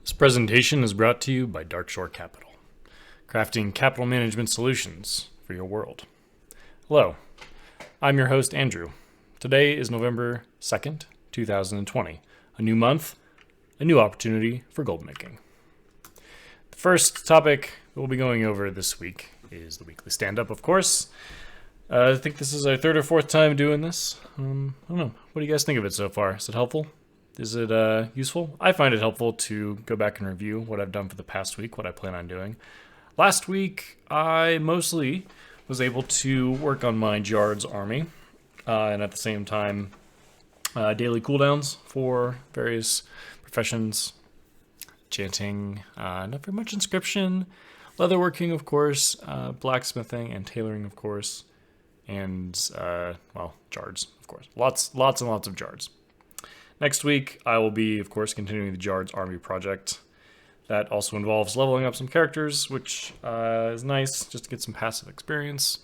This presentation is brought to you by Darkshore Capital, crafting capital management solutions for your world. Hello, I'm your host, Andrew. Today is November 2nd, 2020. A new month, a new opportunity for gold making. The first topic we'll be going over this week is the Weekly Standup, of course. I think this is our third or fourth time doing this. I don't know. What do you guys think of it so far? Is it helpful? Is it useful? I find it helpful to go back and review what I've done for the past week, what I plan on doing. Last week, I mostly was able to work on my Jards army, and at the same time, daily cooldowns for various professions, chanting, not very much inscription, leatherworking, of course, blacksmithing and tailoring, of course, and, Jards, of course. Lots and lots of Jards. Next week, I will be, of course, continuing the Jards Army project. That also involves leveling up some characters, which is nice, just to get some passive experience.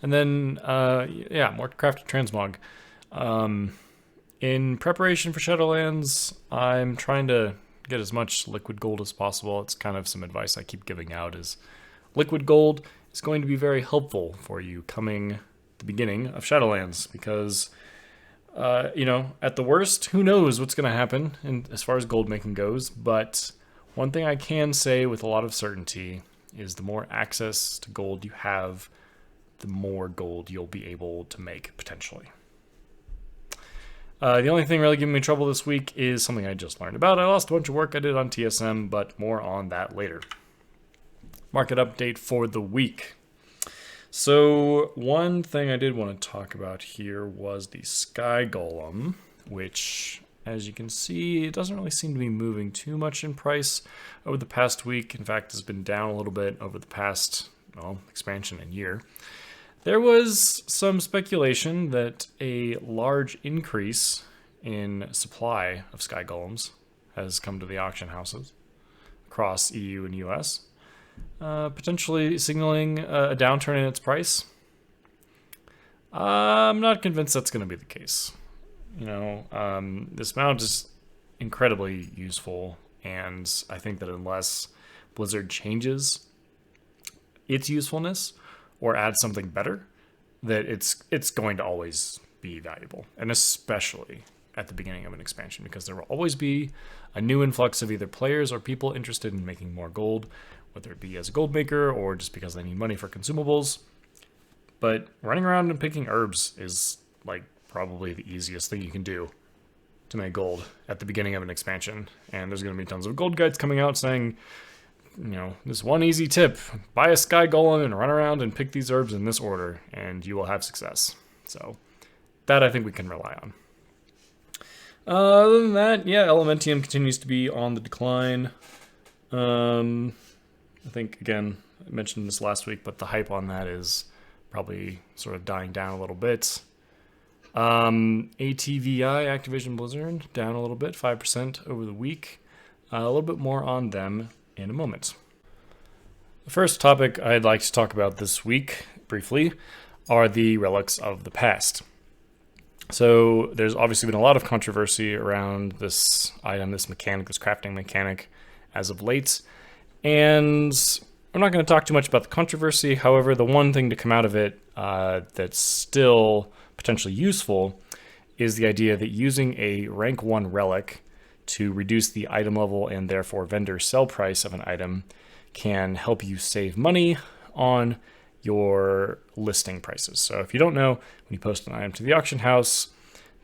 And then, more crafted transmog. In preparation for Shadowlands, I'm trying to get as much liquid gold as possible. It's kind of some advice I keep giving out is liquid gold is going to be very helpful for you coming the beginning of Shadowlands because... at the worst, who knows what's going to happen as far as gold making goes, but one thing I can say with a lot of certainty is the more access to gold you have, the more gold you'll be able to make, potentially. The only thing really giving me trouble this week is something I just learned about. I lost a bunch of work I did on TSM, but more on that later. Market update for the week. So one thing I did want to talk about here was the Sky Golem, which, as you can see, it doesn't really seem to be moving too much in price over the past week. In fact, it's been down a little bit over the past, expansion and year. There was some speculation that a large increase in supply of Sky Golems has come to the auction houses across EU and US. Potentially signaling a downturn in its price. I'm not convinced that's going to be the case. This mount is incredibly useful, and I think that unless Blizzard changes its usefulness or adds something better, that it's going to always be valuable, and especially at the beginning of an expansion, because there will always be a new influx of either players or people interested in making more gold, whether it be as a gold maker or just because they need money for consumables. But running around and picking herbs is probably the easiest thing you can do to make gold at the beginning of an expansion. And there's going to be tons of gold guides coming out saying, this one easy tip, buy a Sky Golem and run around and pick these herbs in this order and you will have success. So that I think we can rely on. Other than that, Elementium continues to be on the decline. I think, again, I mentioned this last week, but the hype on that is probably sort of dying down a little bit. ATVI, Activision Blizzard, down a little bit, 5% over the week. A little bit more on them in a moment. The first topic I'd like to talk about this week, briefly, are the relics of the past. So there's obviously been a lot of controversy around this item, this mechanic, this crafting mechanic as of late. And I'm not going to talk too much about the controversy. However, the one thing to come out of it that's still potentially useful is the idea that using a rank 1 relic to reduce the item level and therefore vendor sell price of an item can help you save money on your listing prices. So if you don't know, when you post an item to the auction house,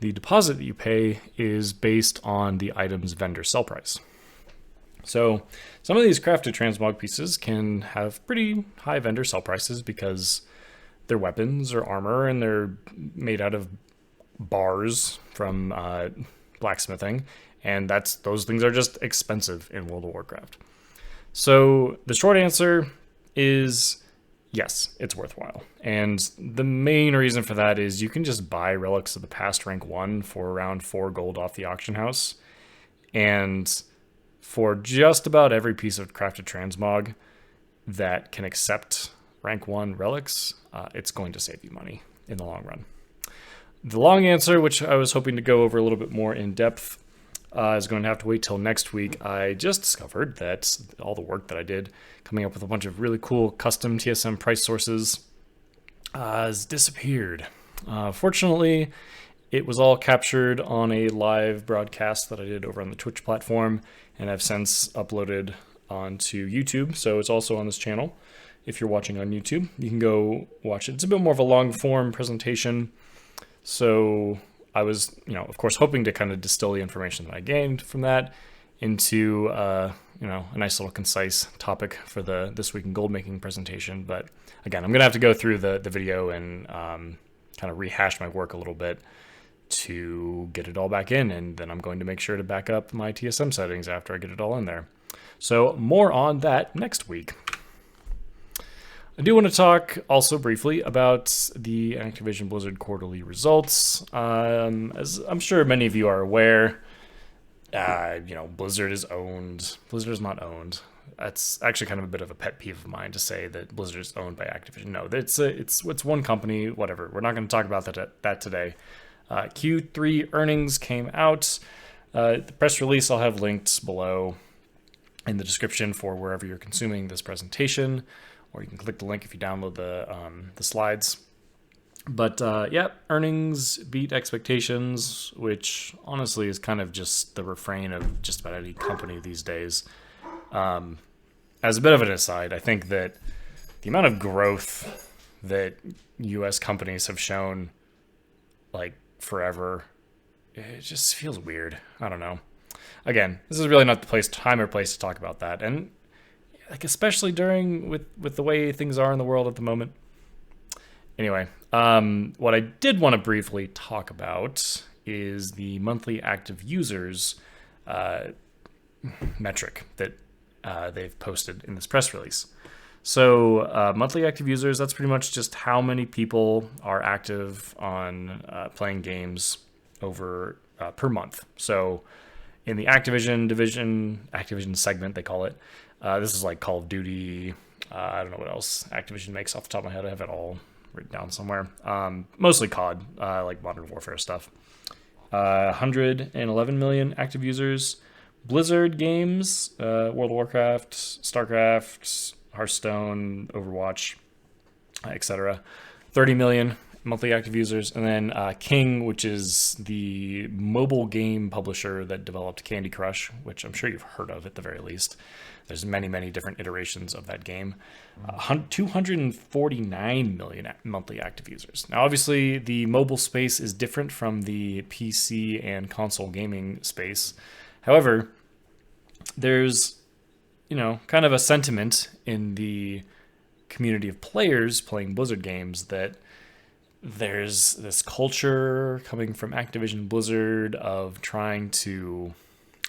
the deposit that you pay is based on the item's vendor sell price. So some of these crafted transmog pieces can have pretty high vendor sell prices because they're weapons or armor and they're made out of bars from blacksmithing, and those things are just expensive in World of Warcraft. So the short answer is yes, it's worthwhile. And the main reason for that is you can just buy Relics of the Past rank 1 for around 4 gold off the auction house, and for just about every piece of crafted transmog that can accept rank 1 relics, it's going to save you money in the long run. The long answer, which I was hoping to go over a little bit more in depth, is going to have to wait till next week. I just discovered that all the work that I did coming up with a bunch of really cool custom TSM price sources has disappeared. Fortunately, it was all captured on a live broadcast that I did over on the Twitch platform, and I've since uploaded onto YouTube, so it's also on this channel. If you're watching on YouTube, you can go watch it. It's a bit more of a long form presentation, so I was, of course, hoping to kind of distill the information that I gained from that into, a nice little concise topic for the This Week in Goldmaking presentation. But again, I'm going to have to go through the video and kind of rehash my work a little bit to get it all back in. And then I'm going to make sure to back up my TSM settings after I get it all in there. So more on that next week. I do want to talk also briefly about the Activision Blizzard quarterly results. As I'm sure many of you are aware, Blizzard is owned. Blizzard is not owned. That's actually kind of a bit of a pet peeve of mine to say that Blizzard is owned by Activision. No, it's one company, whatever. We're not going to talk about that today. Q3 earnings came out. The press release I'll have linked below in the description for wherever you're consuming this presentation, or you can click the link if you download the slides. But earnings beat expectations, which honestly is kind of just the refrain of just about any company these days. As a bit of an aside, I think that the amount of growth that U.S. companies have shown, like, forever, it just feels weird. I don't know. Again, this is really not the time or place to talk about that, and like especially with the way things are in the world at the moment. Anyway, what I did want to briefly talk about is the monthly active users metric that they've posted in this press release. So monthly active users, that's pretty much just how many people are active on playing games over per month. So in the Activision segment, they call it. This is like Call of Duty. I don't know what else Activision makes off the top of my head. I have it all written down somewhere. Mostly COD, like Modern Warfare stuff. 111 million active users. Blizzard games, World of Warcraft, StarCraft, Hearthstone, Overwatch, etc. 30 million monthly active users. And then King, which is the mobile game publisher that developed Candy Crush, which I'm sure you've heard of at the very least. There's many, many different iterations of that game. 249 million monthly active users. Now, obviously, the mobile space is different from the PC and console gaming space. However, there's, kind of a sentiment in the community of players playing Blizzard games that there's this culture coming from Activision Blizzard of trying to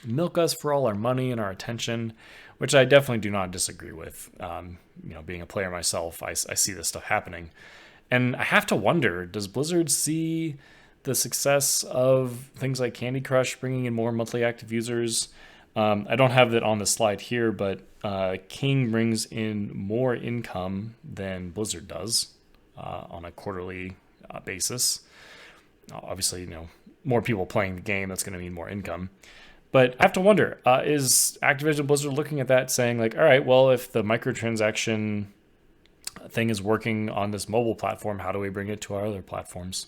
milk us for all our money and our attention, which I definitely do not disagree with. Being a player myself, I see this stuff happening. And I have to wonder, does Blizzard see the success of things like Candy Crush bringing in more monthly active users? I don't have it on the slide here, but King brings in more income than Blizzard does on a quarterly basis. Obviously, more people playing the game, that's going to mean more income. But I have to wonder, is Activision Blizzard looking at that saying like, all right, well, if the microtransaction thing is working on this mobile platform, how do we bring it to our other platforms?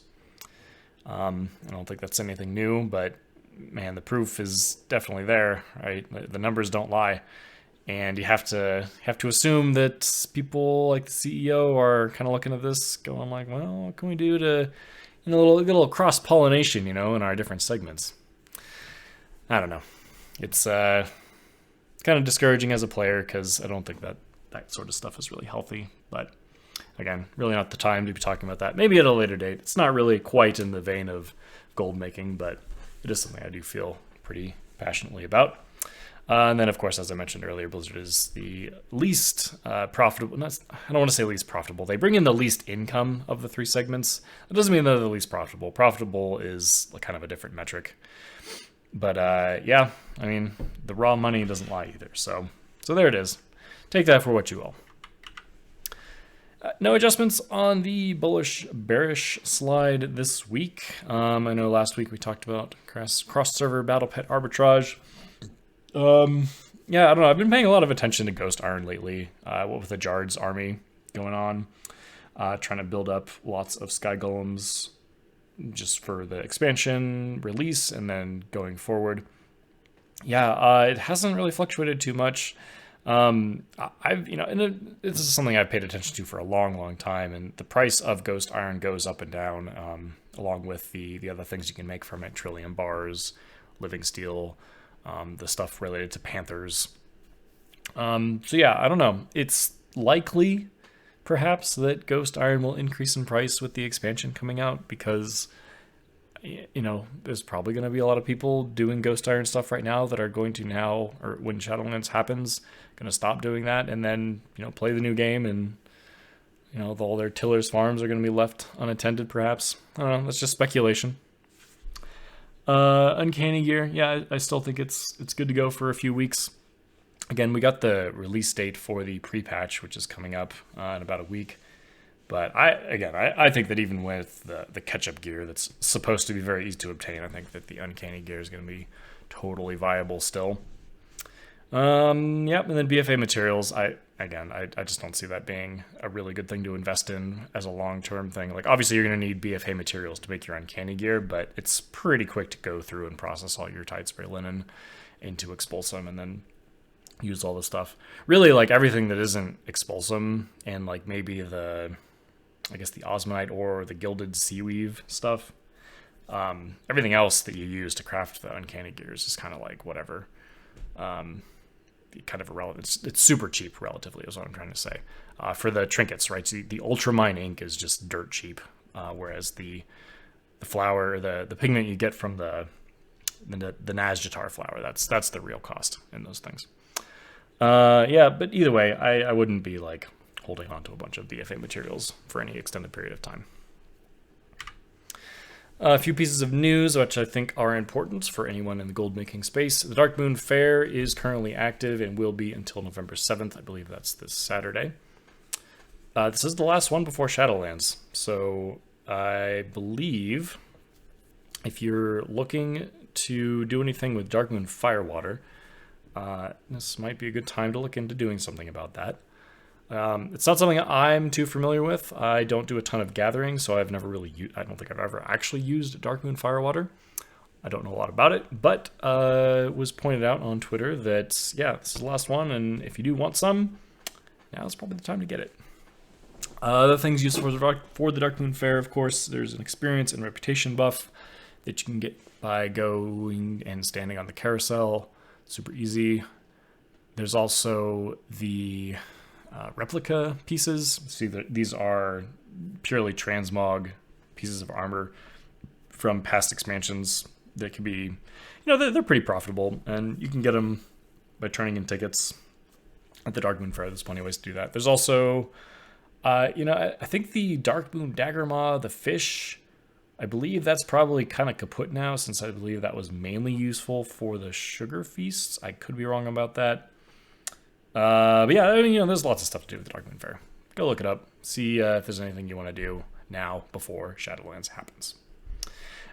I don't think that's anything new, but man, the proof is definitely there, right? The numbers don't lie. And you have to assume that people like the CEO are kind of looking at this going like, well, what can we do to, get a little cross-pollination, in our different segments? I don't know. It's kind of discouraging as a player because I don't think that sort of stuff is really healthy. But again, really not the time to be talking about that. Maybe at a later date. It's not really quite in the vein of gold making, but it is something I do feel pretty passionately about. And then, of course, as I mentioned earlier, Blizzard is the least profitable. I don't want to say least profitable. They bring in the least income of the three segments. That doesn't mean they're the least profitable. Profitable is kind of a different metric. But the raw money doesn't lie either. So there it is. Take that for what you will. No adjustments on the bullish bearish slide this week. I know last week we talked about cross-server battle pet arbitrage. Yeah, I don't know. I've been paying a lot of attention to Ghost Iron lately. What with the Jard's army going on, trying to build up lots of Sky Golems just for the expansion release and then going forward. Yeah, it hasn't really fluctuated too much. This is something I've paid attention to for a long, long time, and the price of Ghost Iron goes up and down, along with the other things you can make from it, Trillium bars, Living Steel, the stuff related to Panthers. So yeah, I don't know. It's likely, perhaps, that Ghost Iron will increase in price with the expansion coming out, because there's probably going to be a lot of people doing Ghost Iron stuff right now that are going to now, or when Shadowlands happens, going to stop doing that and then, play the new game, and, all their tillers' farms are going to be left unattended, perhaps. I don't know. That's just speculation. Uncanny Gear. Yeah, I still think it's good to go for a few weeks. Again, we got the release date for the pre-patch, which is coming up in about a week. But I think that even with the catch-up gear that's supposed to be very easy to obtain, I think that the Uncanny Gear is going to be totally viable still. Yep, and then BFA materials, I just don't see that being a really good thing to invest in as a long-term thing. Like, obviously, you're going to need BFA materials to make your Uncanny Gear, but it's pretty quick to go through and process all your Tide Spray Linen into Expulsum and then use all the stuff. Really, like, everything that isn't Expulsum and, like, maybe the Osmanite ore or the Gilded Seaweave stuff. Everything else that you use to craft the Uncanny Gears is kind of like whatever. Kind of irrelevant. It's super cheap relatively is what I'm trying to say. For the trinkets, right? So the Ultramine ink is just dirt cheap, whereas the flower, the pigment you get from the Nazjatar flower, that's the real cost in those things. Yeah, but either way, I wouldn't be like holding on to a bunch of BFA materials for any extended period of time. A few pieces of news which I think are important for anyone in the gold making space. The Dark Moon Fair is currently active and will be until November 7th. I believe that's this Saturday. This is the last one before Shadowlands. So I believe if you're looking to do anything with Dark Moon Firewater, this might be a good time to look into doing something about that. It's not something I'm too familiar with. I don't do a ton of gathering, so I've never really I don't think I've ever actually used Dark Moon Firewater. I don't know a lot about it, but it was pointed out on Twitter that, yeah, this is the last one, and if you do want some, now is probably the time to get it. Other things used for the Dark Moon Fair, of course, there's an experience and reputation buff that you can get by going and standing on the carousel. Super easy. There's also the replica pieces. See, these are purely transmog pieces of armor from past expansions that can be, they're pretty profitable, and you can get them by turning in tickets at the Dark Moon Fair. There's plenty of ways to do that. There's also, I think the Dark Moon Dagger Maw, the fish, I believe that's probably kind of kaput now, since I believe that was mainly useful for the sugar feasts. I could be wrong about that. But yeah, there's lots of stuff to do with the Dark Moon Fair. Go look it up. See if there's anything you want to do now before Shadowlands happens.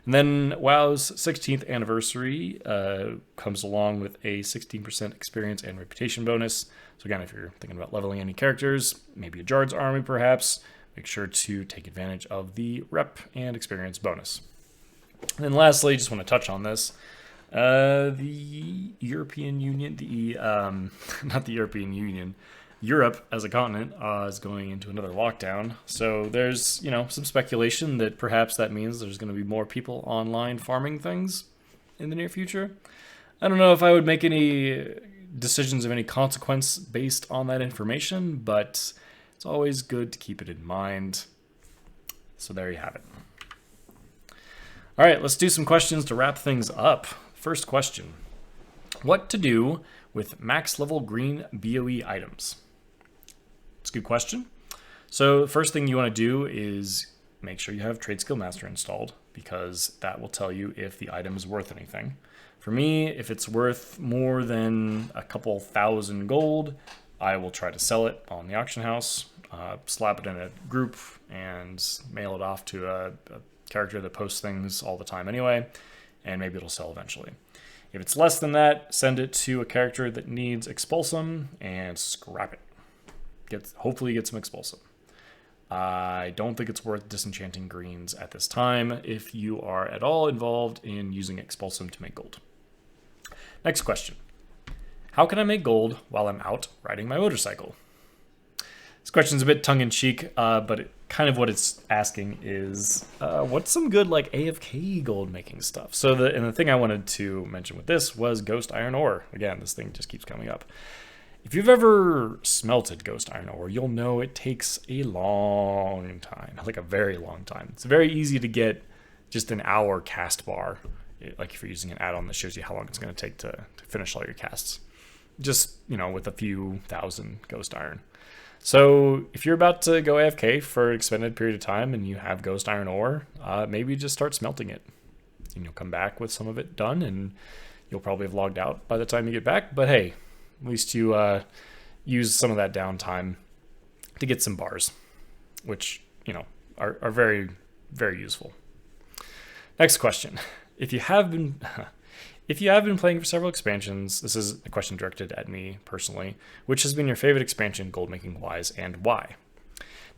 And then WoW's 16th anniversary comes along with a 16% experience and reputation bonus. So again, if you're thinking about leveling any characters, maybe a Jard's army perhaps, make sure to take advantage of the rep and experience bonus. And then lastly, just want to touch on this. The European Union, not the European Union, Europe as a continent is going into another lockdown. So there's, some speculation that perhaps that means there's going to be more people online farming things in the near future. I don't know if I would make any decisions of any consequence based on that information, but it's always good to keep it in mind. So there you have it. All right, let's do some questions to wrap things up. First question, what to do with max level green BOE items? It's a good question. So the first thing you want to do is make sure you have Trade Skill Master installed, because that will tell you if the item is worth anything. For me, if it's worth more than a couple thousand gold, I will try to sell it on the auction house, slap it in a group, and mail it off to a character that posts things all the time anyway, and maybe it'll sell eventually. If it's less than that, send it to a character that needs Expulsum and scrap it. Hopefully get some Expulsum. I don't think it's worth disenchanting greens at this time if you are at all involved in using Expulsum to make gold. Next question. How can I make gold while I'm out riding my motorcycle? This question's a bit tongue-in-cheek, but kind of what it's asking is, what's some good like AFK gold making stuff? So the thing I wanted to mention with this was ghost iron ore. Again, this thing just keeps coming up. If you've ever smelted ghost iron ore, you'll know it takes a long time, like a very long time. It's very easy to get just an hour cast bar, like if you're using an add-on that shows you how long it's going to take to finish all your casts. Just, with a few thousand ghost iron. So if you're about to go AFK for an extended period of time and you have ghost iron ore, maybe just start smelting it. And you'll come back with some of it done, and you'll probably have logged out by the time you get back. But hey, at least you use some of that downtime to get some bars, which, are very, very useful. Next question. If you have been playing for several expansions, this is a question directed at me personally, which has been your favorite expansion gold making wise and why?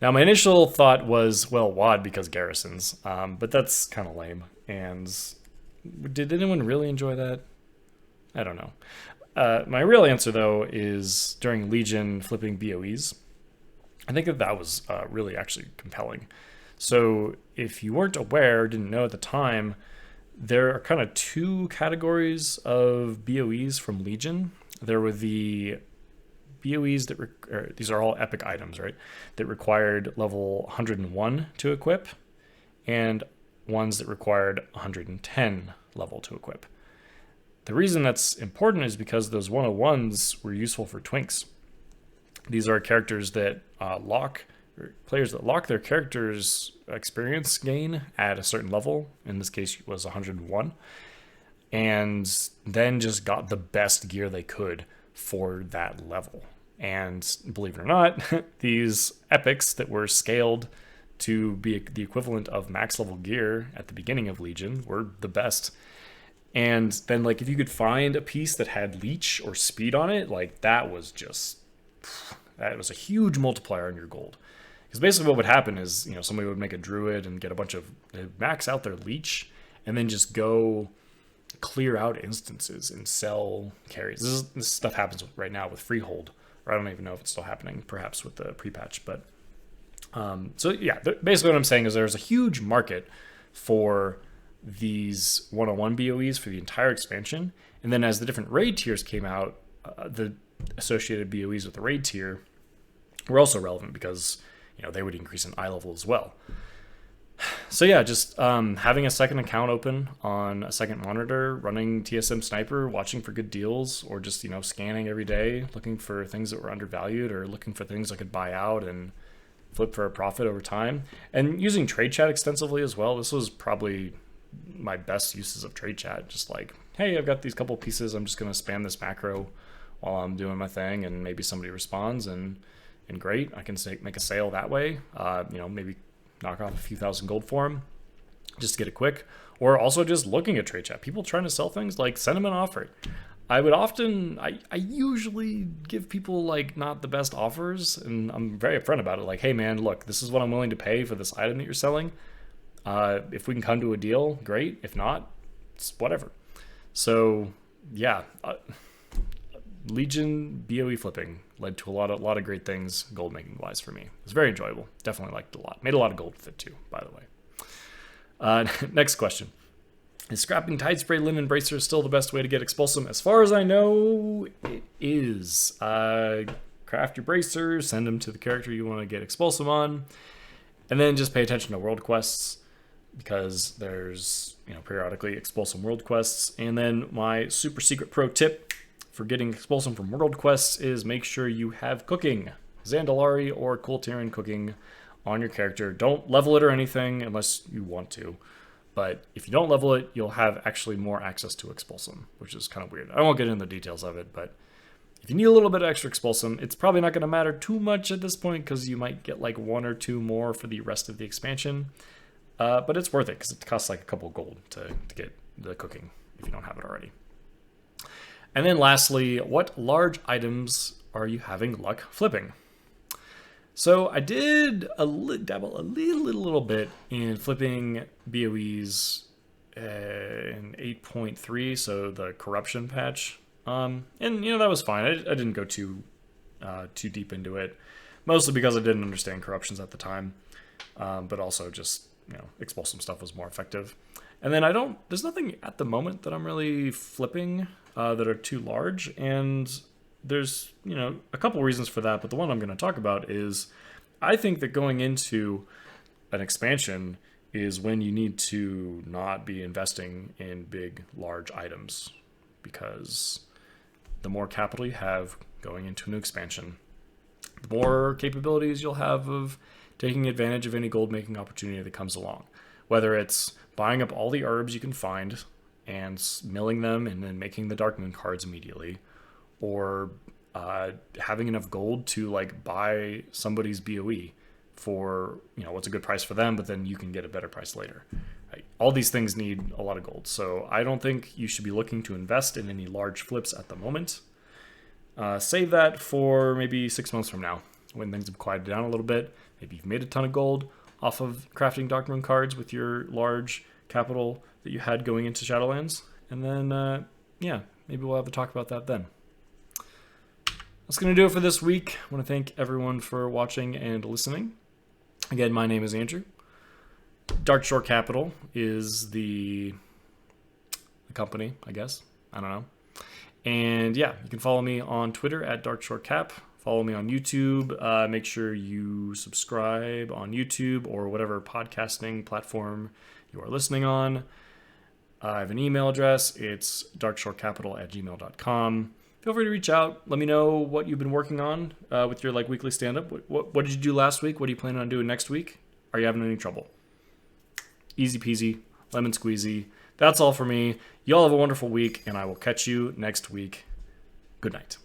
Now, my initial thought was, well, WoD because garrisons, but that's kind of lame. And did anyone really enjoy that? I don't know. My real answer, though, is during Legion flipping BOEs. I think that was really actually compelling. So if you weren't aware, didn't know at the time, there are kind of two categories of BOEs from Legion. There were the BOEs that these are all epic items, right? That required level 101 to equip, and ones that required 110 level to equip. The reason that's important is because those 101s were useful for twinks. These are characters that players that lock their character's experience gain at a certain level. In this case, it was 101, and then just got the best gear they could for that level. And believe it or not, these epics that were scaled to be the equivalent of max level gear at the beginning of Legion were the best. And then, like, if you could find a piece that had leech or speed on it, like, that was a huge multiplier on your gold. Because basically what would happen is, somebody would make a druid and get max out their leech, and then just go clear out instances and sell carries. This stuff happens right now with Freehold, or I don't even know if it's still happening, perhaps with the pre-patch. But so yeah, basically what I'm saying is there's a huge market for these 101 BOEs for the entire expansion, and then as the different raid tiers came out, the associated BOEs with the raid tier were also relevant because they would increase in eye level as well. So yeah, just having a second account open on a second monitor, running TSM Sniper, watching for good deals, or just scanning every day, looking for things that were undervalued, or looking for things I could buy out and flip for a profit over time, and using trade chat extensively as well. This was probably my best uses of trade chat. Just like, hey, I've got these couple pieces, I'm just going to spam this macro while I'm doing my thing, and maybe somebody responds, and great, I can make a sale that way. Maybe knock off a few thousand gold for them just to get it quick. Or also just looking at trade chat, people trying to sell things, like, send them an offer. I usually give people like not the best offers, and I'm very upfront about it. Like, hey man, look, this is what I'm willing to pay for this item that you're selling. If we can come to a deal, great. If not, it's whatever. So yeah, Legion BOE flipping led to a lot of great things gold making wise for me. It was very enjoyable. Definitely liked it a lot. Made a lot of gold with it too, by the way. Next question. Is scrapping Tide Spray Linen Bracer still the best way to get Expulsum? As far as I know, it is. Craft your bracers, send them to the character you want to get Expulsum on, and then just pay attention to world quests, because there's periodically Expulsum world quests. And then my super secret pro tip for getting Expulsum from world quests is make sure you have cooking, Zandalari or Kultiran cooking on your character. Don't level it or anything unless you want to. But if you don't level it, you'll have actually more access to Expulsum, which is kind of weird. I won't get into the details of it, but If you need a little bit of extra expulsum, it's probably not going to matter too much at this point because you might get like 1 or 2 more for the rest of the expansion. But it's worth it because it costs like a couple gold to get the cooking if you don't have it already. And then lastly, what large items are you having luck flipping? So I did dabble a little bit in flipping BOEs in 8.3, so the corruption patch. And that was fine. I didn't go too deep into it, mostly because I didn't understand corruptions at the time, but also just expulsum stuff was more effective. And then there's nothing at the moment that I'm really flipping that are too large, and there's a couple reasons for that, but the one I'm going to talk about is I think that going into an expansion is when you need to not be investing in big, large items, because the more capital you have going into an expansion, the more capabilities you'll have of taking advantage of any gold making opportunity that comes along. Whether it's buying up all the herbs you can find and milling them and then making the Dark Moon cards immediately, or having enough gold to like buy somebody's BOE for what's a good price for them, but then you can get a better price later. Right? All these things need a lot of gold, so I don't think you should be looking to invest in any large flips at the moment. Save that for maybe 6 months from now when things have quieted down a little bit. Maybe you've made a ton of gold off of crafting Dark Moon cards with your large capital that you had going into Shadowlands, and then maybe we'll have a talk about that then. That's going to do it for this week. I want to thank everyone for watching and listening. Again, my name is Andrew. Darkshore Capital is the company, I guess. I don't know. And yeah, you can follow me on Twitter at DarkshoreCap. Follow me on YouTube. Make sure you subscribe on YouTube or whatever podcasting platform you are listening on. I have an email address. It's darkshorecapital@gmail.com. Feel free to reach out. Let me know what you've been working on with your weekly stand-up. What did you do last week? What are you planning on doing next week? Are you having any trouble? Easy peasy, lemon squeezy. That's all for me. Y'all have a wonderful week, and I will catch you next week. Good night.